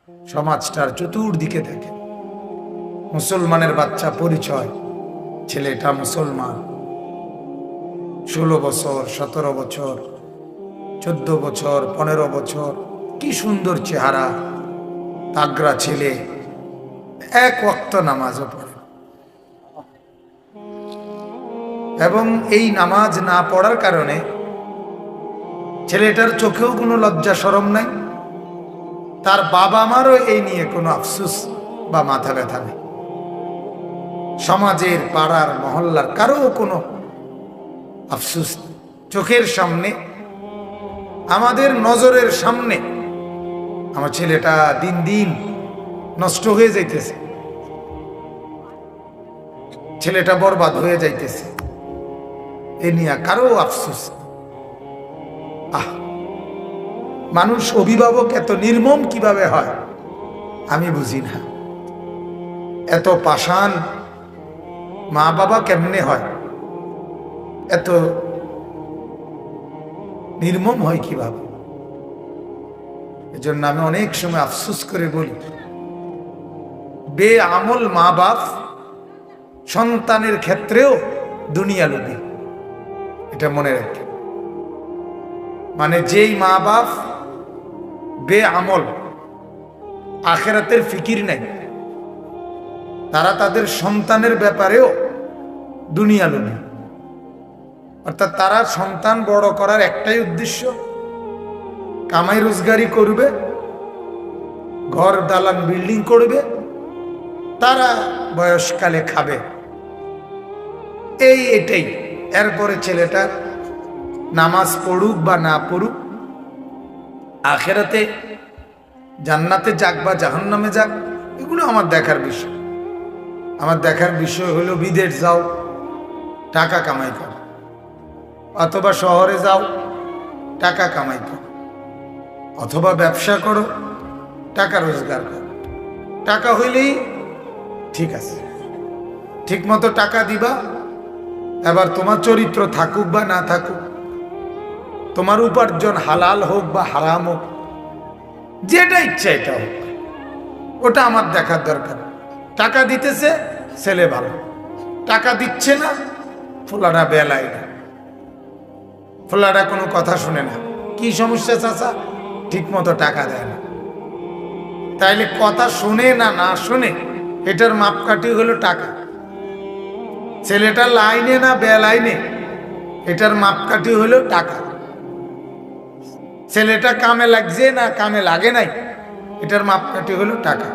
সমাজটার চতুর্দিকে দেখে মুসলমানের বাচ্চা পরিচয়, ছেলেটা মুসলমান, 16 বছর, 17 বছর, 14 বছর, 15 বছর, কি সুন্দর চেহারা, তাগড়া ছেলে, এক ওয়াক্ত নামাজও পড়ে। এবং এই নামাজ না পড়ার কারণে ছেলেটার চোখেও কোনো লজ্জা শরম নাই, তার বাবা মারও এই নিয়ে কোনো আফসোস বা মাথা ব্যথা নেই, সমাজের পাড়ার মহল্লার কারো কোনো আফসোস নেই। চোখের সামনে, আমাদের নজরের সামনে আমার ছেলেটা দিন দিন নষ্ট হয়ে যাইতেছে, ছেলেটা বরবাদ হয়ে যাইতেছে, এ নিয়ে কারো আফসোস। মানুষ অভিভাবক এত নির্মম কিভাবে হয় আমি বুঝি না। এত পাষাণ মা বাবা কেমনে হয়, এত নির্মম হয় কিভাবে? এজন্য আমি অনেক সময় আফসোস করে বলি, বেআমল মা বাপ সন্তানের ক্ষেত্রেও দুনিয়া লোভী, এটা মনে রাখে। মানে যেই মা বাপ বেআমল, আখেরাতের ফিকির নাই, তারা তাদের সন্তানের ব্যাপারেও দুনিয়া লোভী। অর্থাৎ তারা সন্তান বড় করার একটাই উদ্দেশ্য, কামাই রোজগারি করবে, ঘর দালান বিল্ডিং করবে, তারা বয়সকালে খাবে, এটাই। এরপরে ছেলেটা নামাজ পড়ুক বা না পড়ুক, আখেরাতে জান্নাতে যাক বা জাহান্নামে যাক, এগুলো আমার দেখার বিষয়। আমার দেখার বিষয় হলো বিদেশ যাও, টাকা কামাই করো, অথবা শহরে যাও, টাকা কামাই করো, অথবা ব্যবসা করো, টাকা রোজগার করো। টাকা হইলেই ঠিক আছে, ঠিক মতো টাকা দিবা। এবার তোমার চরিত্র থাকুক বা না থাকুক, তোমার উপার্জন হালাল হোক বা হারাম হোক, যেটা ইচ্ছা এটা হোক, ওটা আমার দেখার দরকার। টাকা দিতেছে ছেলে ভালো, টাকা দিচ্ছে না ফোলাটা বেলায় না, ফোলাটা কোনো কথা শুনে না। কি সমস্যা চাচা? ঠিক মতো টাকা দেয় না। তাইলে কথা শুনে না না শুনে, এটার মাপকাঠি হলো টাকা। ছেলেটা লাইনে না বেলাইনে, এটার মাপকাঠি হলো টাকা। ছেলেটা কামে লাগছে না কামে লাগে নাই, এটার মাপকাঠি হলো টাকা।